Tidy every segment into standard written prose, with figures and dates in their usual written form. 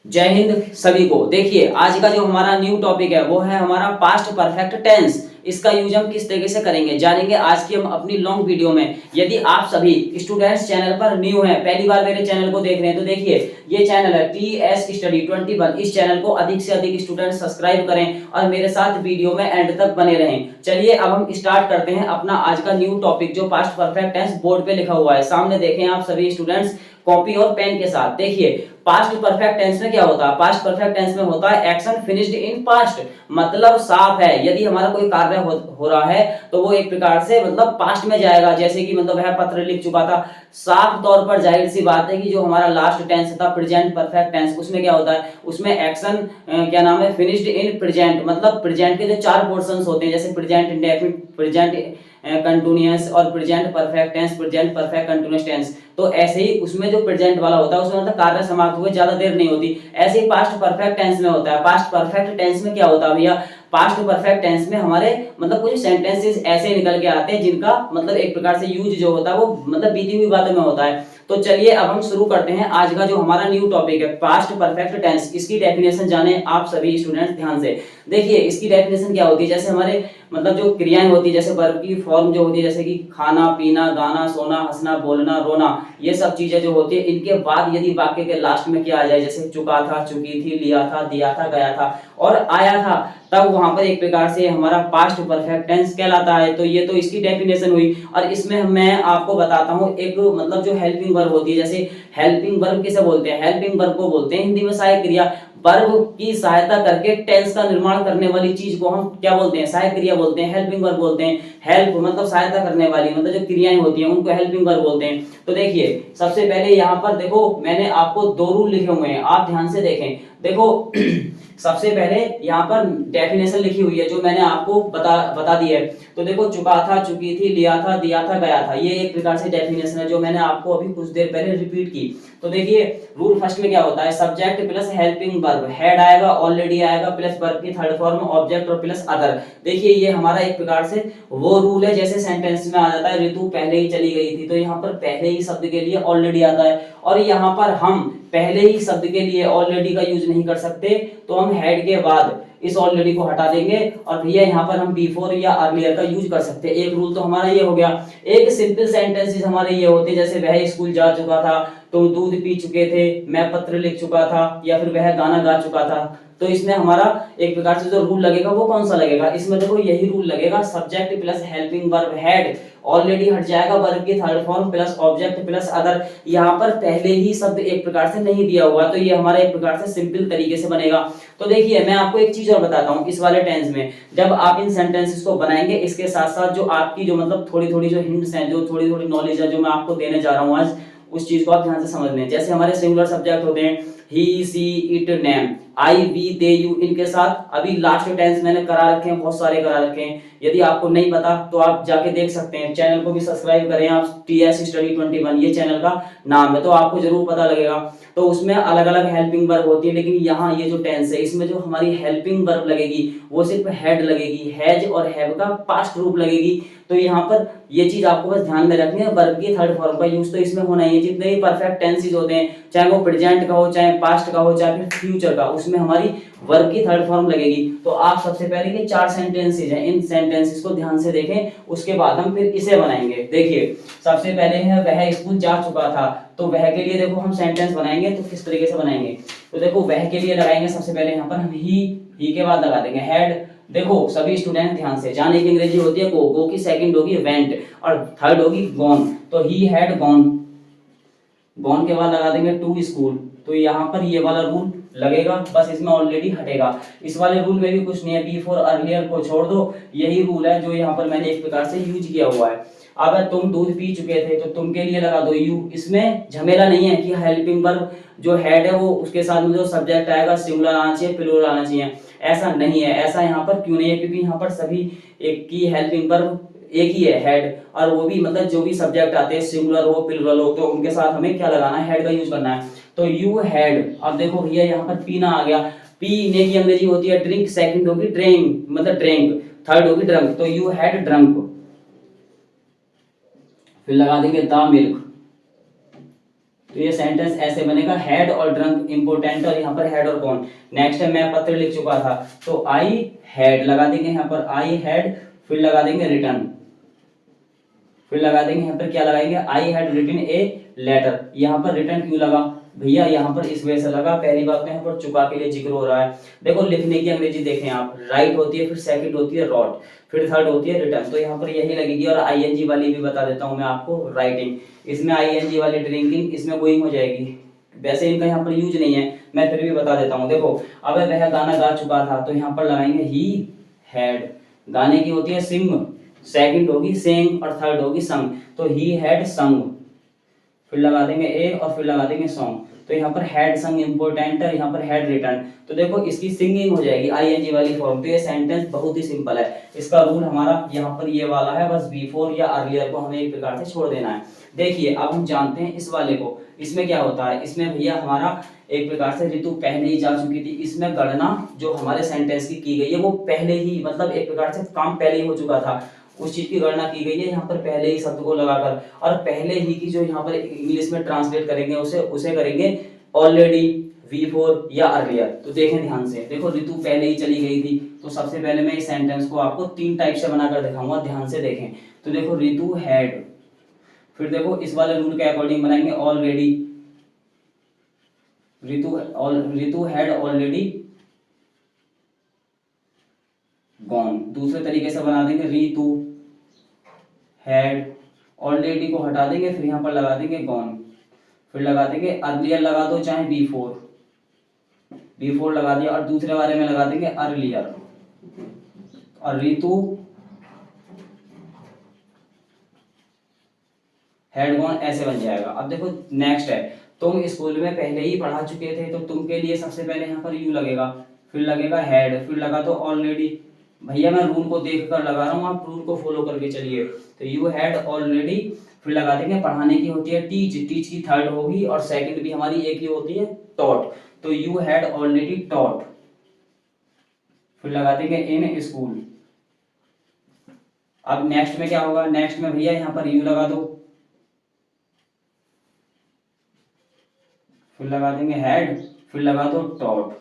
जय हिंद सभी को। देखिए आज का जो हमारा न्यू टॉपिक है वो है हमारा पास्ट परफेक्ट टेंस। इसका यूज हम किस तरीके से करेंगे जानेंगे आज की हम अपनी लॉन्ग वीडियो में। यदि आप सभी स्टूडेंट्स चैनल पर न्यू हैं, पहली बार मेरे चैनल को देख रहे हैं, तो देखिए ये चैनल है टीएस स्टडी 21। इस चैनल को अधिक से अधिक स्टूडेंट सब्सक्राइब करें और मेरे साथ वीडियो में एंड तक बने रहें। चलिए अब हम स्टार्ट करते हैं अपना आज का न्यू टॉपिक जो पास्ट परफेक्ट टेंस बोर्ड पे लिखा हुआ है। सामने देखें आप सभी स्टूडेंट्स कॉपी और पेन के साथ। देखिए पास्ट परफेक्ट टेंस में क्या होता है, पास्ट परफेक्ट टेंस में होता है एक्शन फिनिश्ड इन पास्ट, मतलब साफ है। यदि हमारा कोई कार्य हो रहा है तो वो एक प्रकार से मतलब पास्ट में जाएगा, जैसे कि मतलब वह पत्र लिख चुका था। साफ तौर पर जाहिर सी बात है कि जो हमारा लास्ट टेंस था प्रेजेंट परफेक्ट टेंस, उसमें क्या होता है, उसमें एक्शन क्या नाम है, फिनिश्ड इन प्रेजेंट, मतलब प्रेजेंट के जो चार पोर्शंस होते हैं जैसे प्रेजेंट इंडेफिनिट, प्रेजेंट कंटिन्यूअस और present perfect tense, present perfect continuous tense. तो ऐसे ही उसमें जो प्रेजेंट वाला होता है उसमें मतलब कार्य समाप्त हुए ज्यादा देर नहीं होती। ऐसे ही पास्ट परफेक्ट टेंस में होता है। पास्ट परफेक्ट टेंस में क्या होता है भैया, पास्ट परफेक्ट टेंस में हमारे मतलब कुछ सेंटेंसेस ऐसे निकल के आते हैं जिनका मतलब एक प्रकार से यूज जो होता है वो मतलब बीती हुई बातों में होता है। तो चलिए अब हम शुरू करते हैं आज का जो हमारा न्यू टॉपिक है पास्ट परफेक्ट टेंस। इसकी डेफिनेशन जाने आप सभी स्टूडेंट्स ध्यान से। देखिए इसकी डेफिनेशन क्या होती है, जैसे हमारे मतलब जो क्रियाएं होती है, जैसे वर्ब की फॉर्म जो होती है, जैसे कि खाना पीना गाना सोना हंसना बोलना रोना, ये सब चीजें जो होती है, इनके बाद यदि वाक्य के लास्ट में क्या आ जाए, जैसे चुका था, चुकी थी, लिया था, दिया था, गया था और आया था, तब वहां पर एक प्रकार से हमारा पास्ट परफेक्ट टेंस कहलाता है। तो ये तो इसकी डेफिनेशन हुई। और इसमें मैं आपको बताता हूँ एक मतलब जो हेल्पिंग वर्ब होती है, जैसे हेल्पिंग वर्ब किसे बोलते हैं, हेल्पिंग वर्ब को बोलते हैं हिंदी में सहायक क्रिया। वर्ब की सहायता करके टेंस का निर्माण करने वाली चीज को हम क्या बोलते हैं, सहायक क्रिया बोलते हैं, हेल्पिंग वर्ब बोलते हैं। हेल्प मतलब सहायता करने वाली, मतलब जो क्रियाएं होती हैं उनको हेल्पिंग वर्ब बोलते हैं। तो देखिए सबसे पहले यहाँ पर देखो मैंने आपको दो रूल लिखे हुए हैं, आप ध्यान से देखें। देखो सबसे पहले यहाँ पर डेफिनेशन लिखी हुई है जो मैंने आपको बता दी है। तो देखो चुका था, चुकी थी, लिया था, दिया था, गया था, ये एक प्रकार से डेफिनेशन है जो मैंने आपको अभी कुछ देर पहले रिपीट की। तो देखिए रूल फर्स्ट में क्या होता है, subject plus helping verb, head आएगा, ऑलरेडी आएगा, प्लस वर्ब की थर्ड फॉर्म ऑब्जेक्ट और प्लस अदर। देखिए ये हमारा एक प्रकार से वो रूल है जैसे सेंटेंस में आ जाता है ऋतु पहले ही चली गई थी, तो यहाँ पर पहले ही शब्द के लिए ऑलरेडी आता है। और यहाँ पर हम पहले ही शब्द के लिए ऑलरेडी का यूज नहीं कर सकते, तो हम हेड के बाद इस ऑलरेडी को हटा देंगे और भैया यहाँ पर हम बिफोर या अर्लियर का यूज कर सकते हैं। एक रूल तो हमारा ये हो गया। एक सिंपल सेंटेंसेस हमारे ये होते जैसे वह स्कूल जा चुका था, तुम दूध पी चुके थे, मैं पत्र लिख चुका था, या फिर वह गाना गा चुका था। तो इसमें हमारा एक प्रकार से जो रूल लगेगा वो कौन सा लगेगा, इसमें देखो यही रूल लगेगा, subject plus helping verb head, already हट जाएगा, वर्ब की third form plus object plus other. यहाँ पर पहले ही शब्द एक प्रकार से नहीं दिया हुआ, तो ये हमारा एक प्रकार से सिंपल तरीके से बनेगा। तो देखिए मैं आपको एक चीज और बताता हूँ, इस वाले टेंस में जब आप इन सेंटेंसेस को बनाएंगे, इसके साथ साथ जो आपकी जो मतलब थोड़ी थोड़ी जो हिंट्स हैं, जो थोड़ी थोड़ी नॉलेज है जो मैं आपको देने जा रहा हूँ आज, उस चीज को आप ध्यान से समझ लें। जैसे हमारे सिंगुलर सब्जेक्ट होते हैं he she it name, I we they you, इनके साथ अभी लास्ट टेंस मैंने करा रखे हैं, बहुत सारे करा रखे हैं। यदि आपको नहीं पता तो आप जाके देख सकते हैं, चैनल को भी सब्सक्राइब करें आप, टीएस स्टडी 21 ये चैनल का नाम है, तो आपको जरूर पता लगेगा। तो उसमें अलग अलग हेल्पिंग वर्ब होती है, लेकिन यहाँ ये जो टेंस है इसमें जो हमारी हेल्पिंग वर्ब लगेगी वो सिर्फ हेड लगेगी, हैज और हैव का पास्ट रूप लगेगी। तो यहाँ पर ये चीज आपको बस ध्यान में रखनी है, वर्ब की थर्ड फॉर्म का यूज तो इसमें होना ही है। जितने भी परफेक्ट टेंसेस होते हैं, चाहे वो प्रेजेंट का हो, चाहे पास्ट का हो, चाहे फिर फ्यूचर का, उसमें हमारी वर्ब की थर्ड फॉर्म लगेगी। तो आप सबसे पहले के चार सेंटेंसेस हैं, इन सेंटेंसेस को ध्यान से देखें, उसके बाद हम फिर इसे बनाएंगे। देखिए सबसे पहले है वह स्कूल जा चुका था, तो वह के लिए देखो हम सेंटेंस बनाएंगे तो किस तरीके से बनाएंगे। तो देखो वह के लिए लगाएंगे सबसे पहले यहाँ पर हम ही के बाद लगा देंगे हेड। देखो सभी स्टूडेंट ध्यान से, जाने की अंग्रेजी होती है गो की सेकंड होगी वेंट और थर्ड होगी गॉन। तो ही हैड गॉन, गॉन के बाद लगा देंगे टू स्कूल। तो यहाँ पर ये वाला रूल लगेगा, बस इसमें ऑलरेडी हटेगा। इस वाले रूल में भी कुछ नहीं है, बिफोर अर्लियर को छोड़ दो, यही रूल है जो यहाँ पर मैंने एक प्रकार से यूज किया हुआ है। अब तुम दूध पी चुके थे तो तुम के लिए लगा दो यू। इसमें झमेला नहीं है कि हेल्पिंग वर्ब जो हेड है वो उसके साथ में जो सब्जेक्ट आएगा सिंगुलर आना चाहिए, प्लूरल आना चाहिए, ऐसा नहीं है। ऐसा यहाँ पर क्यों नहीं है, क्योंकि यहाँ पर सभी एक की हेल्पिंग वर्ब एक ही है हेड, और वो भी मतलब जो भी सब्जेक्ट आते हैं सिंगुलर हो प्लूरल हो तो उनके साथ हमें क्या लगाना है, हेड का यूज करना है। तो यू हैड, अब देखो भैया यहाँ पर पीना आ गया, पीने की अंग्रेजी होती है ड्रिंक, सेकंड होगी ड्रिंक मतलब ड्रिंक, थर्ड होगी ड्रंक। तो यू हैड ड्रंक, फिर लगा देंगे द मिल्क, तो ये सेंटेंस ऐसे बनेगा, हैड और ड्रंक इम्पोर्टेंट, और यहाँ पर हैड और कौन। नेक्स्ट है मैं पत्र लिख चुका था, तो आई हैड लगा देंगे यहाँ पर, आई हैड, फिर लगा देंगे रिटर्न, फिर लगा देंगे यहाँ पर क्या लगाएंगे, I had written a letter. यहाँ पर रिटर्न क्यों लगा भैया, यहाँ पर इस वजह से लगा, पहली बात तो यहाँ पर चुका के लिए जिक्र हो रहा है। देखो लिखने की अंग्रेजी देखें आप, राइट होती है, फिर सेकंड होती है रॉट, फिर थर्ड होती है रिटर्न, तो यहाँ पर यही लगेगी। और आईएनजी वाली भी बता देता हूँ मैं आपको, राइटिंग, इसमें आईएनजी वाली ड्रिंकिंग, इसमें गोइंग हो जाएगी। वैसे इनका यहाँ पर यूज नहीं है, मैं फिर भी बता देता हूँ। देखो अब वह गाना गा चुका था, तो यहाँ पर लगाएंगे ही हैड, गाने की होती है सिंग, सेकंड होगी सेंग, और थर्ड होगी संग, तो ही हैड संग, फिर लगा देंगे ए और फिर लगा देंगे सॉन्ग। तो यहाँ पर हैड संग इंपॉर्टेंट है, यहाँ पर हैड रिटर्न, तो देखो इसकी सिंगिंग हो जाएगी आईएनजी वाली फॉर्म। तो ये सेंटेंस बहुत ही सिंपल है, इसका रूल हमारा यहाँ पर ये वाला है, बस बिफोर या अर्लियर को हमें एक प्रकार से छोड़ देना है। देखिए अब हम जानते हैं इस वाले को, इसमें क्या होता है, इसमें भैया हमारा एक प्रकार से ऋतु पहले ही जा चुकी थी, इसमें गणना जो हमारे सेंटेंस की गई है वो पहले ही, मतलब एक प्रकार से काम पहले ही हो चुका था, उस चीज की गणना की गई है यहाँ पर पहले ही शब्द को लगाकर। और पहले ही की जो यहाँ पर इंग्लिश में ट्रांसलेट करेंगे उसे उसे करेंगे ऑलरेडी, बिफोर या अर्लियर। तो देखें ध्यान से, देखो ऋतु पहले ही चली गई थी, तो सबसे पहले मैं इस सेंटेंस को आपको तीन टाइप से बनाकर दिखाऊंगा, ध्यान से देखें। तो देखो ऋतु हैड, फिर देखो इस वाले रूल के अकॉर्डिंग बनाएंगे already, Ritu had already gone. दूसरे तरीके से बना देंगे ऋतु हैड, ऑलरेडी को हटा देंगे, फिर यहाँ पर लगा देंगे गॉन, फिर लगा देंगे अर्लियर लगा दो चाहे बिफोर, बिफोर लगा दिया, और दूसरे बारे में लगा देंगे अर्लियर, और ऋतु हैड गॉन ऐसे बन जाएगा। अब देखो नेक्स्ट है, तुम स्कूल में पहले ही पढ़ा चुके थे, तो तुम के लिए सबसे पहले यहाँ पर यू लगेगा, फिर लगेगा हैड, फिर लगा दो ऑलरेडी। भैया मैं रूल को देख कर लगा रहा हूँ, आप रूल को फॉलो करके चलिए। तो यू हैड ऑलरेडी, फिर लगा देंगे, पढ़ाने की होती है टीच, टीच की थर्ड होगी, और सेकंड भी हमारी एक ही होती है टॉट, तो यू हैड ऑलरेडी टॉट, फिर लगा देंगे इन स्कूल। अब नेक्स्ट में क्या होगा, नेक्स्ट में भैया यहाँ पर यू लगा दो, फिर लगा देंगे हैड, फिर लगा दो टॉट,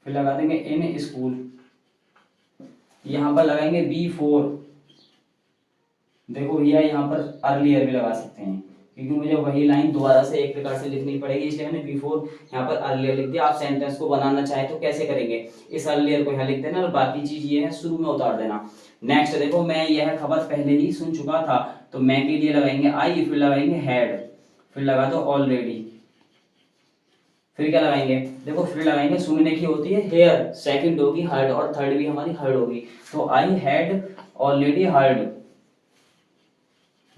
फिर लगा देंगे इन स्कूल। यहाँ पर लगाएंगे बिफोर, देखो भैया यहाँ पर अर्लियर भी लगा सकते हैं, क्योंकि मुझे वही लाइन दोबारा से एक प्रकार से लिखनी पड़ेगी, इसलिए मैंने बिफोर यहाँ पर अर्लियर लिख दिया। आप सेंटेंस को बनाना चाहे तो कैसे करेंगे, इस अर्लियर को यहाँ लिख देना, और बाकी चीज ये है शुरू में उतार देना। नेक्स्ट देखो, मैं यह खबर पहले ही सुन चुका था, तो मैं के लिए लगाएंगे आई, फिर लगाएंगे हैड, फिर लगा दो ऑलरेडी, फिर क्या लगाएंगे, देखो फिर लगाएंगे, सुनने की होती है हेयर, सेकंड होगी हर्ड, और थर्ड भी हमारी हर्ड होगी, तो आई हैड ऑलरेडी हर्ड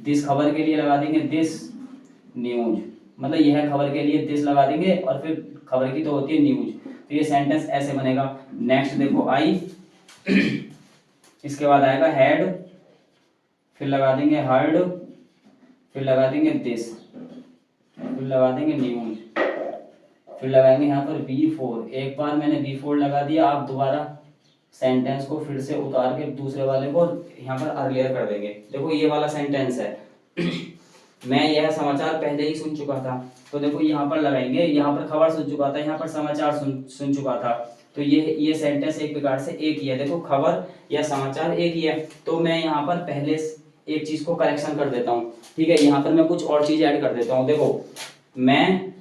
दिस, खबर के लिए लगा देंगे दिस न्यूज, मतलब यह खबर के लिए दिस लगा देंगे, और फिर खबर की तो होती है न्यूज, तो ये सेंटेंस ऐसे बनेगा। नेक्स्ट देखो आई, इसके बाद आएगा हैड, फिर लगा देंगे हर्ड, फिर लगा देंगे दिस, फिर लगा देंगे न्यूज, फिर लगाएंगे यहाँ पर बिफोर। एक बार मैंने बिफोर लगा दिया, आप दोबारा सेंटेंस को फिर से उतार के दूसरे वाले को यहाँ पर अर्लियर कर देंगे। देखो ये वाला सेंटेंस है मैं यह समाचार पहले ही सुन चुका था, तो देखो यहाँ पर लगाएंगे, यहाँ पर खबर सुन चुका था, यहाँ पर समाचार सुन चुका था, तो ये सेंटेंस एक प्रकार से एक ही है। देखो खबर या समाचार एक ही है, तो मैं यहाँ पर पहले एक चीज को करेक्शन कर देता हूँ, ठीक है, यहाँ पर मैं कुछ और चीज ऐड कर देता हूँ। देखो मैं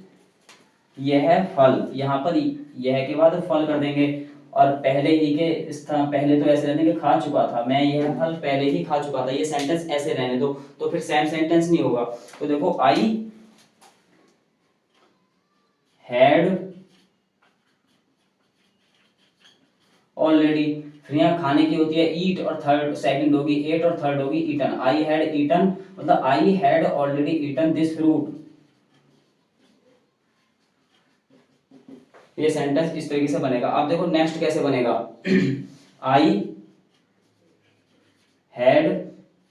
यह फल, यहाँ पर यह के बाद फल कर देंगे, और पहले ही के स्थान, पहले तो ऐसे रहने के खा चुका था, मैं यह फल पहले ही खा चुका था, ये सेंटेंस ऐसे रहने दो, तो फिर सेम सेंटेंस नहीं होगा। तो देखो आई हैड ऑलरेडी, फिर यहाँ खाने की होती है ईट, और थर्ड सेकंड होगी एट, और थर्ड होगी ईटन, आई हैड ईटन, मतलब I had already eaten this fruit. ये सेंटेंस इस तरीके से बनेगा। अब देखो नेक्स्ट कैसे बनेगा आई हैड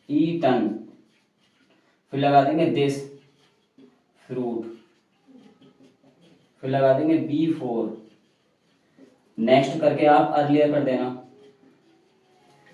ईटन, फिर लगा देंगे दिस फ्रूट, फिर लगा देंगे बिफोर, नेक्स्ट करके आप अर्लियर कर देना,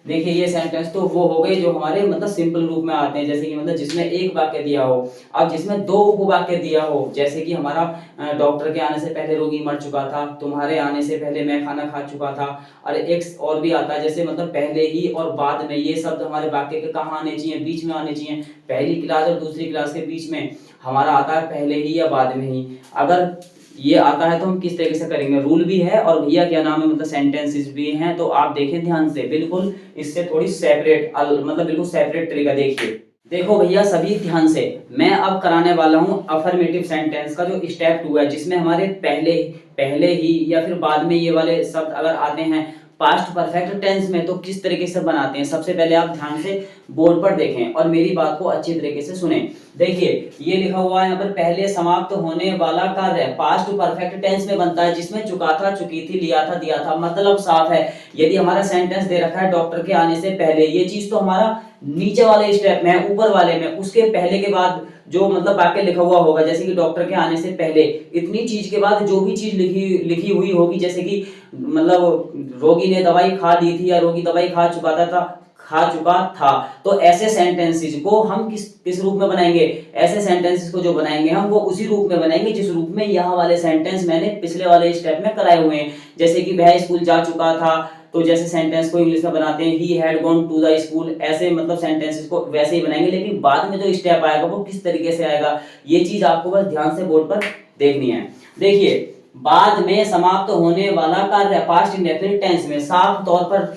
देखिए ये सेंटेंस तो वो हो गए जो हमारे मतलब सिंपल रूप में आते हैं, जैसे कि मतलब जिसमें एक वाक्य दिया हो। अब जिसमें दो उपवाक्य दिया हो, जैसे कि हमारा डॉक्टर के आने से पहले रोगी मर चुका था, तुम्हारे आने से पहले मैं खाना खा चुका था, और एक और भी आता है जैसे मतलब पहले ही और बाद में, ये शब्द हमारे वाक्य के कहाँ आने चाहिए, बीच में आने चाहिए। पहली क्लास और दूसरी क्लास के बीच में हमारा आता है पहले ही या बाद में ही। अगर ये आता है तो हम किस तरीके से करेंगे, रूल भी है और भैया क्या नाम है मतलब सेंटेंसेस भी हैं, तो आप देखें ध्यान से, बिल्कुल इससे थोड़ी सेपरेट मतलब बिल्कुल सेपरेट तरीका। देखिए देखो भैया सभी ध्यान से, मैं अब कराने वाला हूँ अफर्मेटिव सेंटेंस का जो स्टेप 2 है, जिसमें हमारे पहले ही या फिर बाद में ये वाले शब्द अगर आते हैं पास्ट परफेक्ट टेंस में, तो किस तरीके से बनाते हैं। सबसे पहले आप ध्यान से बोर्ड पर देखें और मेरी बात को अच्छी तरीके से सुने। देखिए ये लिखा हुआ है यहाँ पर, पहले समाप्त होने वाला कार्य पास्ट परफेक्ट टेंस में बनता है, जिसमें चुका था, चुकी थी, लिया था, दिया था। मतलब साफ है, यदि हमारा सेंटेंस दे रखा है डॉक्टर के आने से पहले, ये चीज तो हमारा नीचे वाले स्टेप में है, ऊपर वाले में, उसके पहले के बाद जो मतलब वाक्य लिखा हुआ होगा, जैसे कि डॉक्टर के आने से पहले, इतनी चीज के बाद जो भी चीज लिखी हुई होगी, जैसे कि मतलब रोगी ने दवाई खा ली थी या रोगी दवाई खा चुका था, तो ऐसे सेंटेंसेस को हम किस रूप में बनाएंगे, ऐसे सेंटेंसेस को जो बनाएंगे हम वो उसी रूप में बनाएंगे जिस रूप में यहाँ वाले सेंटेंस मैंने पिछले वाले स्टेप में कराए हुए हैं। जैसे कि वह स्कूल जा चुका था, तो जैसे सेंटेंस को इंग्लिश में बनाते हैं he had gone to the school, ऐसे मतलब सेंटेंसेस को वैसे ही बनाएंगे, लेकिन बाद में जो स्टेप आएगा वो किस तरीके से आएगा, ये चीज आपको बस ध्यान से बोर्ड पर देखनी है। देखिए बाद में समाप्त होने वाला कार्य पास्ट इंडेफिनिट टेंस में साफ तौर पर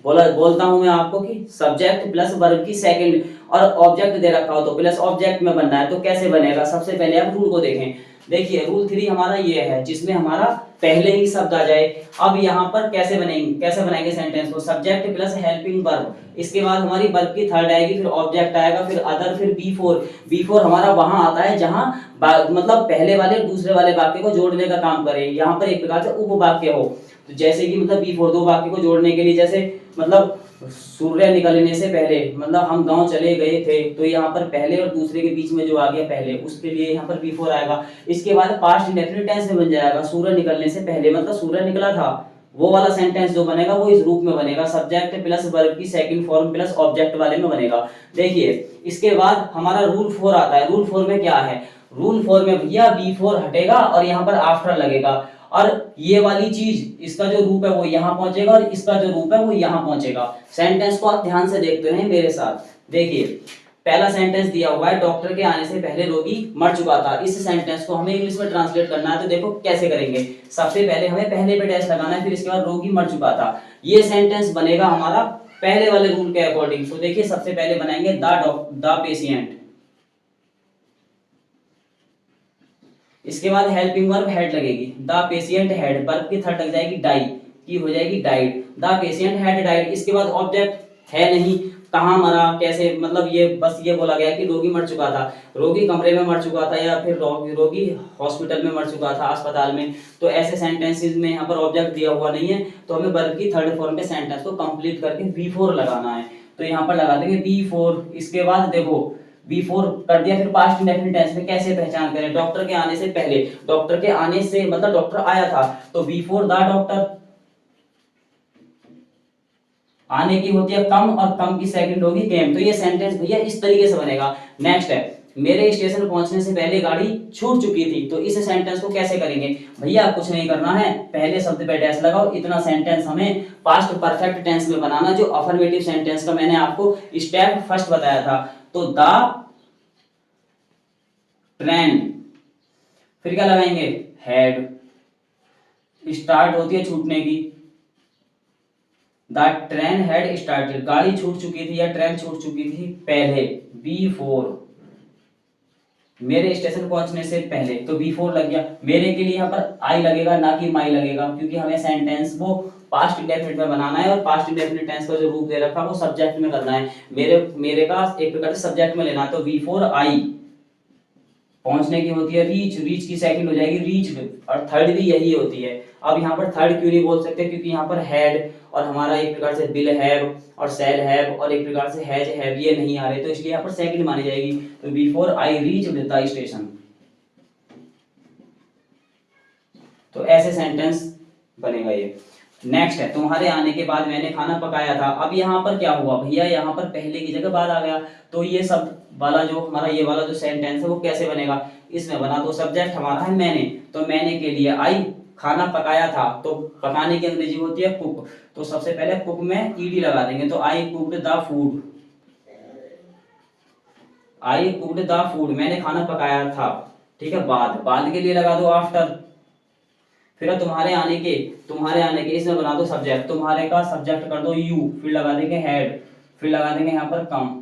बोलता हूं मैं आपको कि सब्जेक्ट प्लस वर्ब की सेकंड और ऑब्जेक्ट दे रखा हो तो प्लस ऑब्जेक्ट में बनना है। तो कैसे बनेगा, सबसे पहले आप रूल को देखें। देखिए रूल 3 हमारा ये है, जिसमें हमारा पहले ही शब्द आ जाए। अब यहाँ पर कैसे बनाएंगे सेंटेंस को, सब्जेक्ट प्लस हेल्पिंग वर्ब, इसके बाद हमारी वर्ब की थर्ड आएगी, फिर ऑब्जेक्ट आएगा, फिर अदर, फिर बी4 हमारा वहां आता है जहां मतलब पहले वाले और दूसरे वाले वाक्य को जोड़ने का काम करे। यहाँ पर एक प्रकार से उपवाक्य हो, तो जैसे कि मतलब बी4 दो वाक्य को जोड़ने के लिए, जैसे मतलब सूर्य निकलने से पहले, मतलब हम गांव चले गए थे, तो यहाँ पर पहले और दूसरे के बीच में जो आ गया पहले, उसके लिए यहाँ पर बी4 आएगा। इसके बाद पास्ट इंडेफिनिट टेंस में बन जाएगा सूर्य निकलने से पहले, मतलब सूर्य निकला था, वो वाला सेंटेंस जो बनेगा वो इस रूप में बनेगा, सब्जेक्ट प्लस वर्ब की सेकंड फॉर्म प्लस ऑब्जेक्ट वाले में बनेगा। देखिए इसके बाद हमारा रूल 4 आता है। रूल 4 में क्या है, रूल 4 में भैया बी4 हटेगा और यहाँ पर आफ्टर लगेगा, और ये वाली चीज इसका जो रूप है वो यहाँ पहुंचेगा और इसका जो रूप है वो यहाँ पहुंचेगा। सेंटेंस को आप ध्यान से देखते रहे मेरे साथ। देखिए पहला सेंटेंस दिया हुआ है, डॉक्टर के आने से पहले रोगी मर चुका था। इस सेंटेंस को हमें इंग्लिश में ट्रांसलेट करना है, तो देखो कैसे करेंगे। सबसे पहले हमें पहले पे डैश लगाना है, फिर इसके बाद रोगी मर चुका था। ये सेंटेंस बनेगा हमारा पहले वाले रूल के अकॉर्डिंग। तो देखिए सबसे पहले बनाएंगे द पेशेंट, इसके बाद हेल्पिंग वर्ब हेड लगेगी, द पेशेंट हैड, वर्ब की थर्ड लग जाएगी डाई, की हो जाएगी died, the patient had died. इसके बाद ऑब्जेक्ट है नहीं, कहाँ मरा, कैसे, मतलब ये बस ये बोला गया कि रोगी मर चुका था, रोगी कमरे में मर चुका था या फिर रोगी हॉस्पिटल में मर चुका था, अस्पताल में। तो ऐसे सेंटेंसेस में यहाँ पर ऑब्जेक्ट दिया हुआ नहीं है, तो हमें वर्ब की थर्ड फॉर्म पे सेंटेंस को कंप्लीट करके बी4 लगाना है। तो यहाँ पर लगा देंगे बी4। इसके बाद देखो बी4 कर दिया, फिर पास्ट इंडेफिनिट टेंस में कैसे पहचान करें, डॉक्टर के आने से पहले, डॉक्टर के आने से मतलब डॉक्टर आया था, तो बी4 द डॉक्टर, आने की होती है कम और कम की सेकंड होगी केम। तो ये सेंटेंस भैया इस तरीके से बनेगा। नेक्स्ट है, मेरे स्टेशन पहुंचने से पहले गाड़ी छूट चुकी थी। तो इस सेंटेंस को कैसे करेंगे भैया, कुछ नहीं करना है, पहले शब्द पे डैश लगाओ, इतना सेंटेंस हमें पास्ट परफेक्ट टेंस में बनाना, जो अफर्मेटिव सेंटेंस का मैंने आपको स्टेप फर्स्ट बताया था। तो द ट्रेन, फिर क्या लगाएंगे, हेड, स्टार्ट होती है छूटने की, द ट्रेन हैड स्टार्टेड, गाड़ी छूट चुकी थी या ट्रेन छूट चुकी थी पहले, बी4, मेरे स्टेशन पहुंचने से पहले, तो बी4 लग गया। मेरे के लिए यहाँ पर आई लगेगा ना कि माई लगेगा, क्योंकि हमें सेंटेंस वो पास्ट इंडेफिनिट में बनाना है और पास्ट इंडेफिनिट टेंस का जो रूप दे रखा है वो सब्जेक्ट में करना है। मेरे का एक प्रकार से सब्जेक्ट में लेना है, तो बी4 आई, पहुंचने की होती है रीच, रीच की सेकंड हो जाएगी रीच्ड, और थर्ड भी यही होती है। अब यहाँ पर थर्ड क्यों नहीं बोल सकते, क्योंकि यहाँ पर हैड और हमारा एक प्रकार से विल हैव और शैल हैव और एक प्रकार से हैज हैव ये नहीं आ रहे, तो इसलिए यहाँ पर सेकंड मानी जाएगी। तो before I reached the station. तो ऐसे सेंटेंस बनेगा ये। नेक्स्ट है तुम्हारे आने के बाद मैंने खाना पकाया था। अब यहाँ पर क्या हुआ भैया, यहाँ पर पहले की जगह बाद आ गया, तो ये सब वाला जो हमारा ये वाला जो सेंटेंस है वो कैसे बनेगा, इसमें बना दो सब्जेक्ट हमारा है मैंने, तो मैंने के लिए आई, खाना पकाया था, तो पकाने की अंग्रेजी होती है कुक, तो सबसे पहले कुक में ईडी लगा देंगे, तो I cooked the food, I cooked the food, मैंने खाना पकाया था। ठीक है, बाद के लिए लगा दो आफ्टर। फिर तुम्हारे आने के इसमें बना दो सब्जेक्ट, तुम्हारे का सब्जेक्ट कर दो यू, फिर लगा देंगे हेड, फिर लगा देंगे यहाँ पर कम।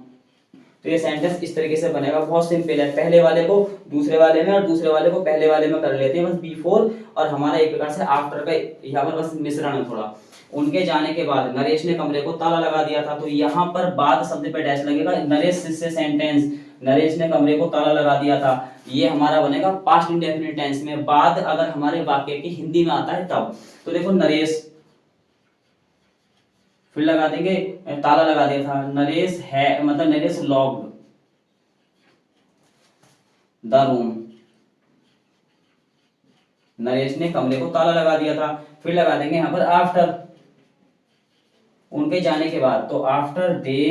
तो ये सेंटेंस इस तरीके से बनेगा, बहुत सिंपल है। पहले वाले को दूसरे वाले में और दूसरे वाले को पहले वाले में कर लेते हैं, बस बिफोर और हमारा एक प्रकार से आफ्टर का यहाँ पर बस मिश्रण है थोड़ा। उनके जाने के बाद नरेश ने कमरे को ताला लगा दिया था, तो यहाँ पर बाद शब्द पे डैश लगेगा, नरेश से सेंटेंस, नरेश ने कमरे को ताला लगा दिया था, ये हमारा बनेगा पास्ट इंडेफिनिट टेंस में। बाद अगर हमारे वाक्य की हिंदी में आता है तब, तो देखो नरेश, फिर लगा देंगे ताला लगा दिया था, नरेश है मतलब Naresh locked the room, Naresh ने कमरे को ताला लगा दिया था, फिर लगा देंगे यहाँ पर आफ्टर, उनके जाने के बाद, तो आफ्टर दे,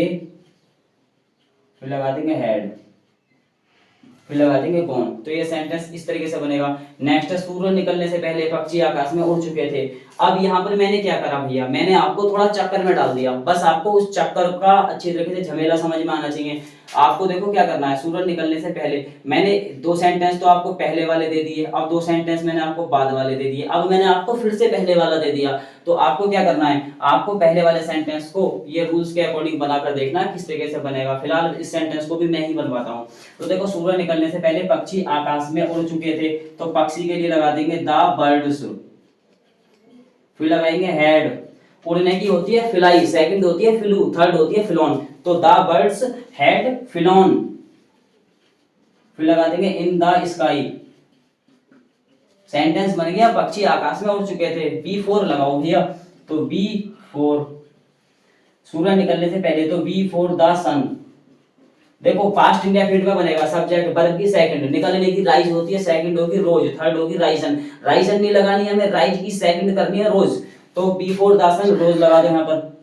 फिर लगा देंगे हेड, फिर लगा देंगे कौन। तो ये सेंटेंस इस तरीके से बनेगा। नेक्स्ट, सूरज निकलने से पहले पक्षी आकाश में उड़ चुके थे। अब यहाँ पर मैंने क्या करा भैया, मैंने आपको थोड़ा चक्कर में डाल दिया, बस आपको उस चक्कर का अच्छी तरीके से झमेला समझ में आना चाहिए। आपको देखो क्या करना है, सूरज निकलने से पहले मैंने दो सेंटेंस तो आपको पहले वाले दे दिए, अब दो सेंटेंस मैंने आपको बाद वाले दे दिए, अब मैंने आपको फिर से पहले वाला दे दिया, तो आपको क्या करना है, आपको पहले वाले सेंटेंस को ये रूल्स के अकॉर्डिंग बनाकर देखना है किस तरीके से बनेगा। फिलहाल इस सेंटेंस को भी मैं ही बनवाता हूँ। तो देखो, सूरज निकलने से पहले पक्षी आकाश में उड़ चुके थे, तो पक्षी के लिए लगा देंगे द बर्ड्स, फिर लगाएंगे हेड, उड़ने की होती है फ्लाई, सेकंड होती है फ्लू, थर्ड होती है फ्लोन, तो द बर्ड्स हैड फ्लोन, फिर लगा देंगे इन द स्काई, सेंटेंस बन गया पक्षी आकाश में उड़ चुके थे। B4 लगाओ भैया, तो B4 सूरज निकलने से पहले, तो B4 द सन। देखो पास्ट इंडेफिनिट में बनेगा, सब्जेक्ट वर्ब की सेकंड, निकलने की राइज होती है, सेकंड होगी रोज, थर्ड होगी राइजन, राइजन नहीं लगानी है हमें, राइज की सेकंड करनी है रोज, तो B4 द सन रोज लगा दो यहाँ पर।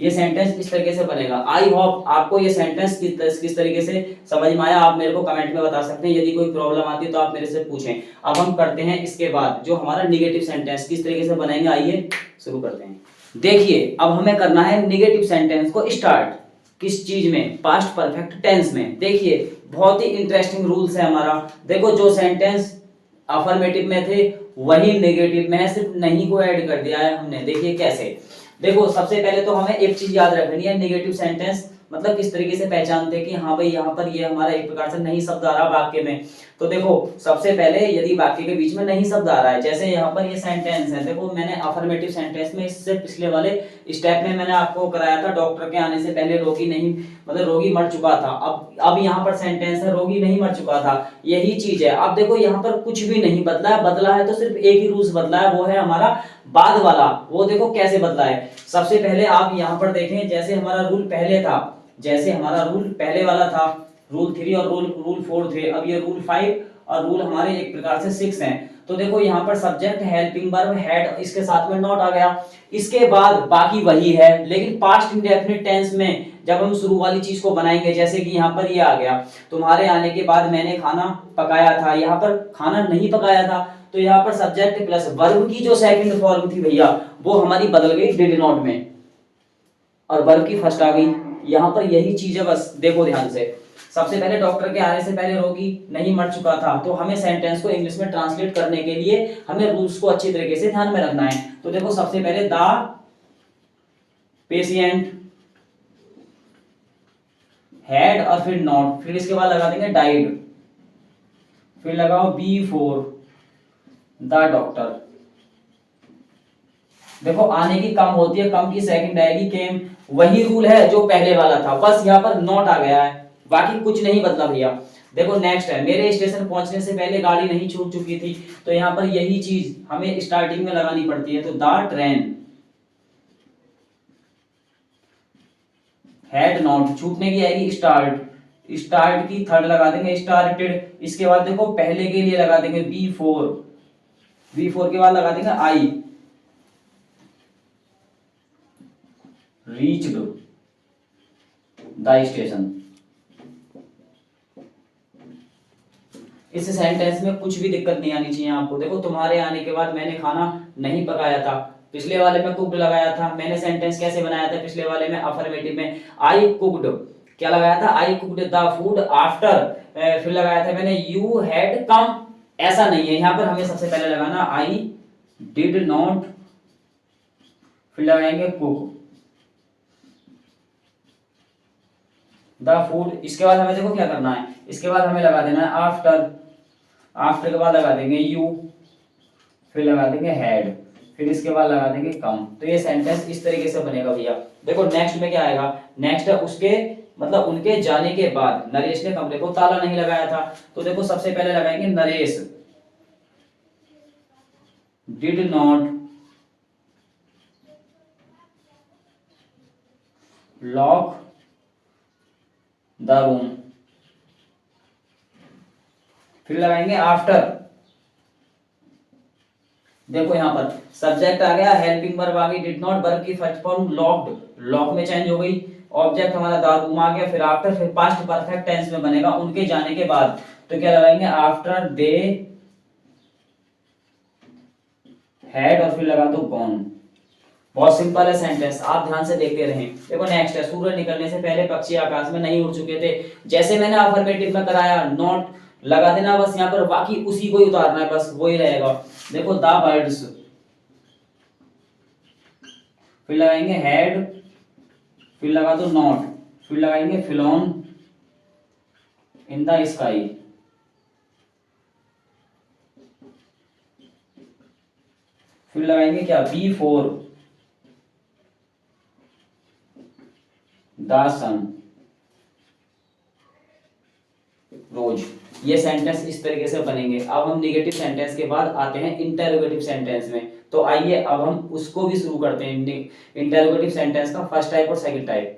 ये सेंटेंस इस तरीके से बनेगा। आई होप आपको ये सेंटेंस किस तरीके से समझ में आया, आप मेरे को कमेंट में बता सकते हैं। यदि कोई प्रॉब्लम आती है तो आप मेरे से पूछें। अब हम करते हैं इसके बाद जो हमारा निगेटिव सेंटेंस किस तरीके से बनाएंगे, आइए शुरू करते हैं। देखिए, अब हमें करना है निगेटिव सेंटेंस को स्टार्ट, किस चीज में, पास्ट परफेक्ट टेंस में। देखिए बहुत ही इंटरेस्टिंग रूल्स है हमारा। देखो जो सेंटेंस अफर्मेटिव में थे वही नेगेटिव में है, सिर्फ नहीं को ऐड कर दिया है हमने। देखिए कैसे, देखो सबसे पहले तो हमें एक चीज याद रखनी है, नेगेटिव सेंटेंस मतलब किस तरीके से पहचानते हैं कि हाँ भाई यहाँ पर ये हमारा एक प्रकार से नहीं शब्द आ रहा वाक्य में। तो देखो सबसे पहले यदि वाक्य के बीच में नहीं शब्द आ रहा है, जैसे यहाँ पर ये सेंटेंस है, देखो मैंने अफर्मेटिव सेंटेंस में इससे पिछले वाले स्टेप में मैंने आपको कराया था, डॉक्टर के आने से पहले रोगी नहीं मतलब रोगी मर चुका था। अब यहाँ पर सेंटेंस है रोगी नहीं मर चुका था, यही चीज है। अब देखो यहाँ पर कुछ भी नहीं बदला है तो सिर्फ एक ही रूल्स बदला है, वो है हमारा बाद वाला। वो देखो कैसे बदला है। सबसे पहले आप यहाँ पर देखें, जैसे हमारा रूल पहले था, जैसे हमारा रूल पहले वाला था, रूल 3 और रूल 4 थे, अब ये रूल 5 और रूल हमारे एक प्रकार से 6 हैं। तो देखो यहाँ पर सब्जेक्ट हेल्पिंग वर्ब हैड, इसके साथ में नॉट आ गया। इसके बाद बाकी वही है, लेकिन पास्ट इंडेफिनिट टेंस में जब हम शुरू वाली चीज को बनाएंगे, जैसे कि यहाँ पर ये आ गया, तुम्हारे आने के बाद मैंने खाना पकाया था, यहाँ पर खाना नहीं पकाया था, तो यहाँ पर सब्जेक्ट प्लस वर्ब की जो सेकंड फॉर्म थी भैया वो हमारी बदल गई डिड नॉट में, और वर्ब की फर्स्ट आ गई। यहाँ पर यही चीज है, बस देखो ध्यान से। सबसे पहले डॉक्टर के आने से पहले रोगी नहीं मर चुका था, तो हमें सेंटेंस को इंग्लिश में ट्रांसलेट करने के लिए हमें रूल्स को अच्छी तरीके से ध्यान में रखना है। तो देखो सबसे पहले द पेशेंट हैड और फिर नॉट, फिर इसके बाद लगा देंगे डाइड, फिर लगाओ B4 द डॉक्टर। देखो आने की कम होती है, कम की सेकंड आएगी केम, वही रूल है जो पहले वाला था, बस यहाँ पर नॉट आ गया है, बाकी कुछ नहीं बदला भैया। देखो नेक्स्ट है, मेरे स्टेशन पहुंचने से पहले गाड़ी नहीं छूट चुकी थी, तो यहाँ पर यही चीज हमें स्टार्टिंग में लगानी पड़ती है, तो द ट्रेन हैड नॉट, छूटने की आएगी स्टार्ट, स्टार्ट की थर्ड लगा देंगे स्टार्टेड। इसके बाद देखो पहले के लिए लगा देंगे B4 के बाद लगा देंगे आई, रीच्ड द स्टेशन। इस सेंटेंस में कुछ भी दिक्कत नहीं आनी चाहिए आपको। देखो तुम्हारे आने के बाद मैंने खाना नहीं पकाया था, पिछले वाले में कुक्ड लगाया था। मैंने सेंटेंस कैसे बनाया था पिछले वाले में, अफर्मेटिव में आई कुक्ड, क्या लगाया था, आई कुक्ड द फूड आफ्टर, फिर लगाया था मैंने यू हैड कम। ऐसा नहीं है, यहाँ पर हमें सबसे पहले लगाना आई डिड नॉट, फिर लगाएंगे कुक द फूड। इसके बाद हमें देखो क्या करना है, इसके बाद हमें लगा देना है आफ्टर, आफ्टर के बाद लगा देंगे यू, फिर लगा देंगे हैड, फिर इसके बाद लगा देंगे कम। तो ये सेंटेंस इस तरीके से बनेगा भैया। देखो नेक्स्ट में क्या आएगा, नेक्स्ट है उसके मतलब उनके जाने के बाद नरेश ने कमरे को ताला नहीं लगाया था। तो देखो सबसे पहले लगाएंगे Naresh did not lock the room, फिर लगाएंगे आफ्टर। देखो यहां पर सब्जेक्ट आ गया, हेल्पिंग वर्ब आ गई, डिड नॉट, वर्ब की फर्स्ट फॉर्म लॉक्ड, लॉक में चेंज हो गई, ऑब्जेक्ट हमारा द रूम आ गया, फिर आफ्टर, फिर पास्ट परफेक्ट टेंस में बनेगा उनके जाने के बाद। तो क्या लगाएंगे आफ्टर दे हैड, और फिर लगा दो गॉन। बहुत सिंपल है सेंटेंस, आप ध्यान से देखते रहें। देखो नेक्स्ट है, सूरज निकलने से पहले पक्षी आकाश में नहीं उड़ चुके थे। जैसे मैंने अफर्मेटिव में कराया, नॉट लगा देना बस यहाँ पर, बाकी उसी को ही उतारना है, बस वही रहेगा। देखो द बर्ड्स, फिर लगाएंगे हैड, फिर लगा दो नॉट, फिर लगाएंगे फ्लोन इन द स्काई, फिर लगाएंगे क्या, बी फोर द सन रोज। ये सेंटेंस इस तरीके से बनेंगे। अब हम निगेटिव सेंटेंस के बाद आते हैं इंटरोगेटिव सेंटेंस में। तो आइए अब हम उसको भी शुरू करते हैं, इंटरोगेटिव सेंटेंस का फर्स्ट टाइप और सेकंड टाइप।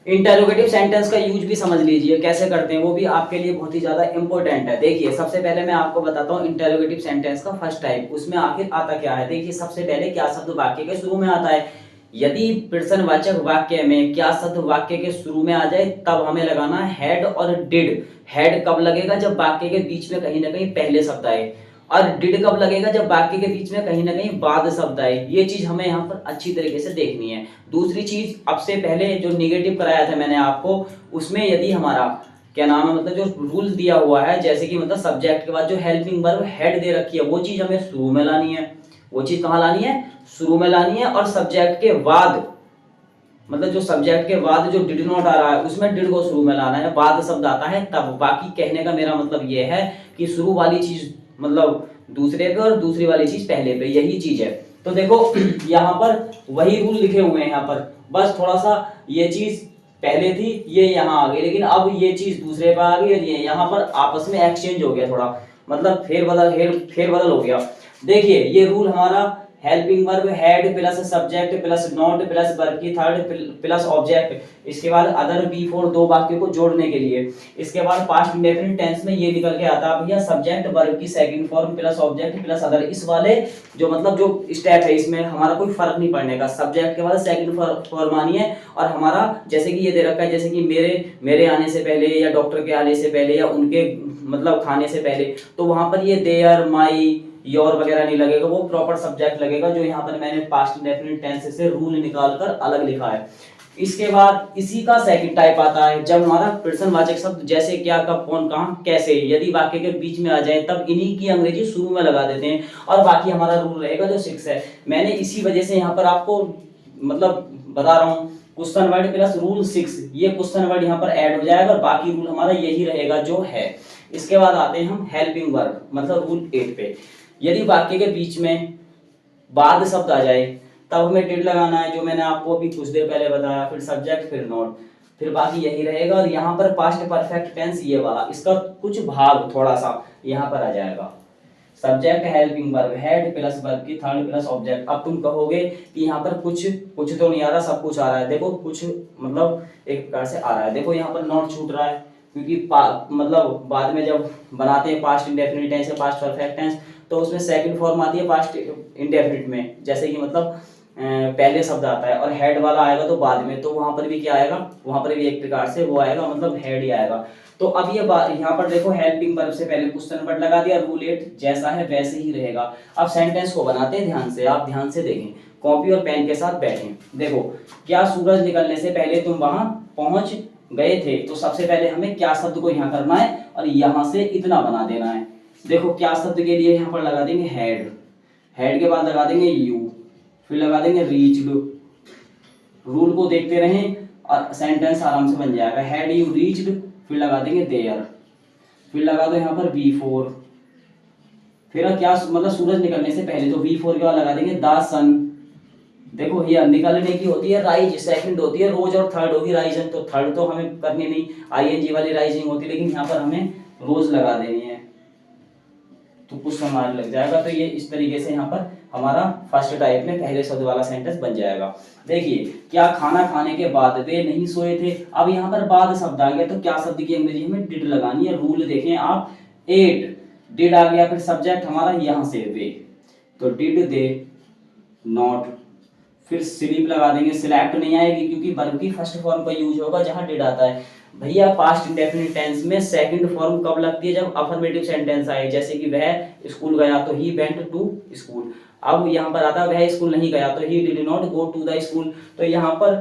इंटरोगेटिव सेंटेंस का यूज भी समझ लीजिए कैसे करते हैं, वो भी आपके लिए बहुत ही ज्यादा इंपॉर्टेंट है। देखिए सबसे पहले मैं आपको बताता हूँ इंटरोगेटिव सेंटेंस का फर्स्ट टाइप, उसमें आखिर आता क्या है। देखिए सबसे पहले क्या शब्द वाक्य के शुरू में आता है। यदि प्रश्नवाचक वाक्य में क्या शब्द वाक्य के शुरू में आ जाए तब हमें लगाना है हैड और डिड। हैड कब लगेगा, जब वाक्य के बीच में कहीं ना कहीं पहले शब्द आए, और डिड कब लगेगा, जब वाक्य के बीच में कहीं ना कहीं बाद शब्द आए। ये चीज हमें यहाँ पर अच्छी तरीके से देखनी है। दूसरी चीज, अब से पहले जो निगेटिव कराया था मैंने आपको, उसमें यदि हमारा क्या नाम है, मतलब जो रूल दिया हुआ है, जैसे कि मतलब सब्जेक्ट के बाद जो हेल्पिंग वर्ब हैड दे रखी है, वो चीज हमें शुरू में लानी है। वो चीज कहाँ लानी है, शुरू में लानी है। और सब्जेक्ट के बाद, मतलब जो सब्जेक्ट के बाद जो डिड नॉट आ रहा है उसमें डिड को शुरू में लाना है, बाद शब्द आता है तब। बाकी कहने का मेरा मतलब ये है कि शुरू वाली चीज मतलब दूसरे पे और दूसरी वाली चीज पहले पे, यही चीज है। तो देखो यहाँ पर वही रूल लिखे हुए हैं, यहाँ पर बस थोड़ा सा ये चीज पहले थी, ये यहाँ आ गई, लेकिन अब ये चीज दूसरे पे आ गई और ये यहाँ पर आपस में एक्सचेंज हो गया, थोड़ा मतलब फेरबदल हो गया। देखिए ये रूल हमारा helping verb had plus subject plus not plus verb की थर्ड प्लस ऑब्जेक्ट, इसके बाद अदर बी फोर, दो वाक्यों को जोड़ने के लिए। इसके बाद पास्ट इंडेफिनिट टेंस में ये निकल के आता है भैया सब्जेक्ट वर्ब की second form plus object plus other. इस वाले जो मतलब जो स्टेप है इसमें हमारा कोई फर्क नहीं पड़ने का, सब्जेक्ट के बाद सेकंड फॉर्म आनी है। और हमारा जैसे कि ये दे रखा है, जैसे कि मेरे आने से पहले या डॉक्टर के आने से पहले या उनके मतलब खाने से पहले, तो वहां पर ये देयर माई योर वगैरह नहीं लगेगा, वो प्रॉपर सब्जेक्ट लगेगा, जो यहाँ पर मैंने पास्ट इंडेफिनिट टेंस से रूल निकालकर अलग लिखा है। इसके बाद इसी का सेकंड टाइप आता है, जब हमारा प्रश्नवाचक शब्द जैसे क्या, कब, कौन, कहां, कैसे यदि वाक्य के बीच में आ जाए तब इन्हीं की अंग्रेजी शुरू में लगा देते हैं, और बाकी हमारा रूल रहेगा जो 6 है। मैंने इसी वजह से यहाँ पर आपको मतलब बता रहा हूँ, क्वेश्चन वर्ड प्लस रूल 6, ये क्वेश्चन वर्ड यहाँ पर ऐड हो जाएगा और बाकी रूल हमारा यही रहेगा जो है। इसके बाद आते हैं हम हेल्पिंग वर्ब मतलब रूल 8 पे। यदि वाक्य के बीच में बाद शब्द आ जाए तब हमें डिड लगाना है, जो मैंने आपको अभी कुछ देर पहले बताया, फिर सब्जेक्ट फिर नॉट, फिर बाकी यही रहेगा। और यहाँ पर पास्ट परफेक्ट टेंस ये वाला, इसका कुछ भाग थोड़ा सा यहाँ पर आ जाएगा, subject helping verb head plus verb की थर्ड प्लस ऑब्जेक्ट। अब तुम कहोगे कि यहाँ पर कुछ तो नहीं आ रहा, सब कुछ आ रहा है। देखो कुछ मतलब एक प्रकार से आ रहा है, देखो यहाँ पर नॉट छूट रहा है, क्योंकि मतलब बाद में जब बनाते हैं पास्ट इंडेफिनिट टेंस या पास्ट परफेक्ट टेंस तो उसमें सेकंड फॉर्म आती है पास्ट इंडेफिनिट में, जैसे कि मतलब पहले शब्द आता है और हेड वाला आएगा तो बाद में, तो वहां पर भी क्या आएगा, वहां पर भी एक प्रकार से वो आएगा, मतलब हेड ही आएगा। तो अब ये यहाँ पर देखो हेल्पिंग वर्ब से पहले क्वेश्चन वर्ड लगा दिया, रूल 8 जैसा है वैसे ही रहेगा। अब सेंटेंस को बनाते हैं ध्यान से, आप ध्यान से देखें, कॉपी और पेन के साथ बैठें। देखो, क्या सूरज निकलने से पहले तुम वहां पहुंच गए थे, तो सबसे पहले हमें क्या शब्द को यहाँ करना है और यहाँ से इतना बना देना है। देखो क्या शब्द के लिए यहाँ पर लगा देंगे हेड, हेड के बाद लगा देंगे यू, फिर लगा देंगे रीच्ड। रूल को देखते रहें और सेंटेंस आराम से बन जाएगा। हैड यू रीच्ड, फिर लगा देंगे देयर, फिर लगा दो यहाँ पर बिफोर, फिर क्या मतलब सूरज निकलने से पहले, तो बिफोर के बाद लगा देंगे द सन। देखो ये निकलने की होती है राइज, सेकंड होती है रोज और थर्ड होगी राइजन, तो थर्ड तो हमें करनी नहीं, आईएनजी वाली राइजिंग होती है, लेकिन यहाँ पर हमें रोज लगा देनी है तो कुछ समय लग जाएगा। तो ये इस तरीके से यहाँ पर हमारा फर्स्ट टाइप में पहले शब्द वाला सेंटेंस बन जाएगा। देखिए, क्या खाना खाने के बाद वे नहीं सोए थे, अब यहाँ पर बाद शब्द आ गया, तो क्या शब्द की अंग्रेजी हमें डिड लगानी है। रूल देखें आप, 8 डिड आ गया, फिर सब्जेक्ट हमारा यहाँ से वे, तो डिड दे नॉट, फिर स्लीप लगा देंगे, सिलेक्ट नहीं आएगी क्योंकि वर्ब की फर्स्ट फॉर्म का यूज होगा जहां डिड आता है। भैया पास्ट इंडेफिनिट टेंस में सेकंड फॉर्म कब लगती है, जब अफर्मेटिव सेंटेंस आए, जैसे कि वह स्कूल गया तो ही वेंट टू स्कूल। अब यहाँ पर आता है वह स्कूल नहीं गया तो he did not go to the school. तो यहाँ पर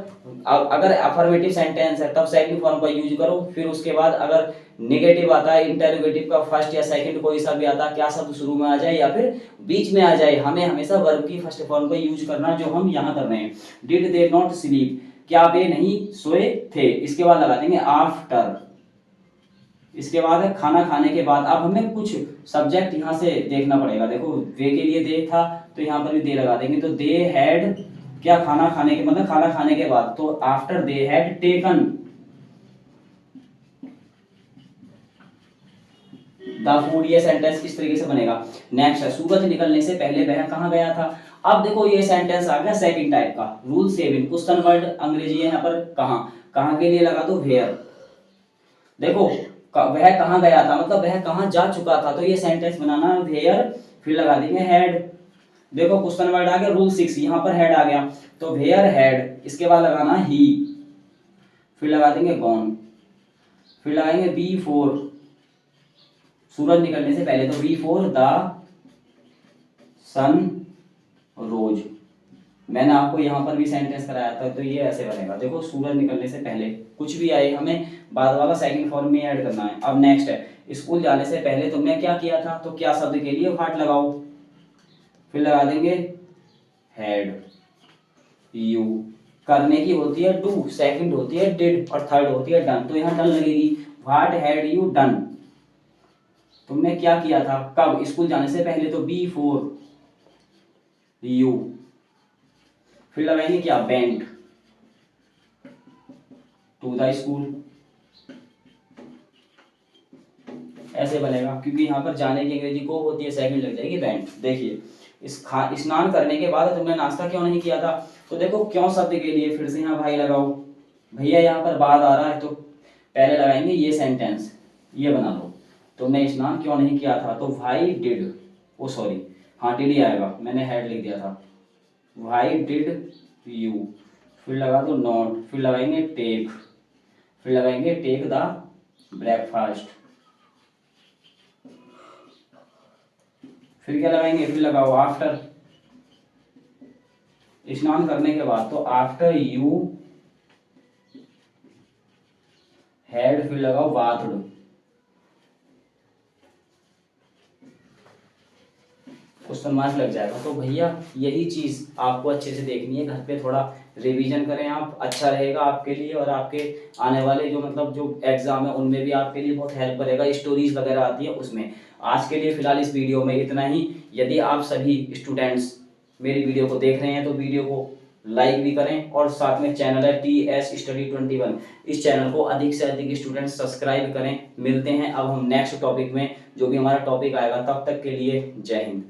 अगर अफर्मेटिव सेंटेंस है तब सेकंड फॉर्म का यूज करो, फिर उसके बाद अगर नेगेटिव आता है, इंटरोगेटिव का फर्स्ट या सेकंड कोई सा भी आता है, क्या शब्द शुरू में आ जाए या फिर बीच में आ जाए, हमें हमेशा वर्ब की फर्स्ट फॉर्म का यूज करना, जो हम यहाँ कर रहे हैं। डिड दे नॉट स्लीप, क्या वे नहीं सोए थे, इसके बाद लगा देंगे आफ्टर, इसके बाद है खाना खाने के बाद। अब हमें कुछ सब्जेक्ट यहाँ से देखना पड़ेगा। देखो वे के लिए दे था तो यहाँ पर भी दे लगा देंगे, तो दे हैड क्या खाना खाने के मतलब खाना खाने के बाद, तो after they had taken the food, ये सेंटेंस इस तरीके से बनेगा। नेक्स्ट है, सूरज निकलने से पहले वह कहाँ गया था। अब देखो ये सेंटेंस आ गया सेकंड टाइप का। रूल 7 क्वेश्चन वर्ड अंग्रेजी है यहाँ पर कहाँ, कहाँ के लिए लगा दो वेयर। देखो वह कहाँ गया था मतलब वह कहाँ जा चुका था, तो ये सेंटेंस बनाना वेयर, फिर लगा देंगे हैड। देखो क्वेश्चन वर्ड आ गया रूल 6, यहाँ पर हेड आ गया तो वेयर हैड, इसके बाद लगाना ही, फिर लगा देंगे गॉन, फिर लगाएंगे बी फोर, सूरज निकलने से पहले तो बी फोर द सन रोज। मैंने आपको यहाँ पर भी सेंटेंस कराया था, तो ये ऐसे बनेगा। देखो सूरज निकलने से पहले कुछ भी आए हमें बाद वाला सेकंड फॉर्म में ऐड करना है। अब नेक्स्ट है, स्कूल जाने से पहले तुमने क्या किया था, तो क्या शब्द के लिए व्हाट लगाओ, फिर लगा देंगे हैड यू। करने की होती है डू, सेकंड होती है डिड और थर्ड होती है डन, तो यहाँ डन लगेगी। व्हाट हैड यू डन, तुमने क्या किया था कब, स्कूल जाने से पहले, तो बी फोर यू, फिर लगाएंगे क्या वेंट टू द स्कूल। ऐसे बनेगा क्योंकि यहाँ पर जाने की अंग्रेजी को होती है सेकंड लग जाएगी वेंट। देखिए स्नान करने के बाद तुमने नाश्ता क्यों नहीं किया था, तो देखो क्यों शब्द के लिए फिर से यहाँ भाई लगाओ। भैया यहाँ पर बाद आ रहा है तो पहले लगाएंगे ये सेंटेंस, ये बना लो, तुमने स्नान क्यों नहीं किया था, तो भाई डिड, ओ सॉरी हाँ डिड ही आएगा, मैंने हेड लिख दिया था। वाई डिड यू, फिर लगा दो नॉट, फिर लगाएंगे टेक, फिर लगाएंगे टेक द ब्रेकफास्ट, फिर क्या लगाएंगे, फिर लगाओ आफ्टर, स्नान करने के बाद, तो आफ्टर यू हैड, फिर लगाओ बाथड। क्वेश्चन मार्क लग जाएगा। तो भैया यही चीज आपको अच्छे से देखनी है, घर पे थोड़ा रिवीजन करें आप, अच्छा रहेगा आपके लिए और आपके आने वाले जो मतलब जो एग्जाम है उनमें भी आपके लिए बहुत हेल्प करेगा। स्टोरीज वगैरह आती है उसमें। आज के लिए फिलहाल इस वीडियो में इतना ही। यदि आप सभी स्टूडेंट्स मेरी वीडियो को देख रहे हैं तो वीडियो को लाइक भी करें और साथ में चैनल है TS Study 21, इस चैनल को अधिक से अधिक स्टूडेंट्स सब्सक्राइब करें। मिलते हैं अब हम नेक्स्ट टॉपिक में, जो भी हमारा टॉपिक आएगा, तब तक के लिए जय हिंद।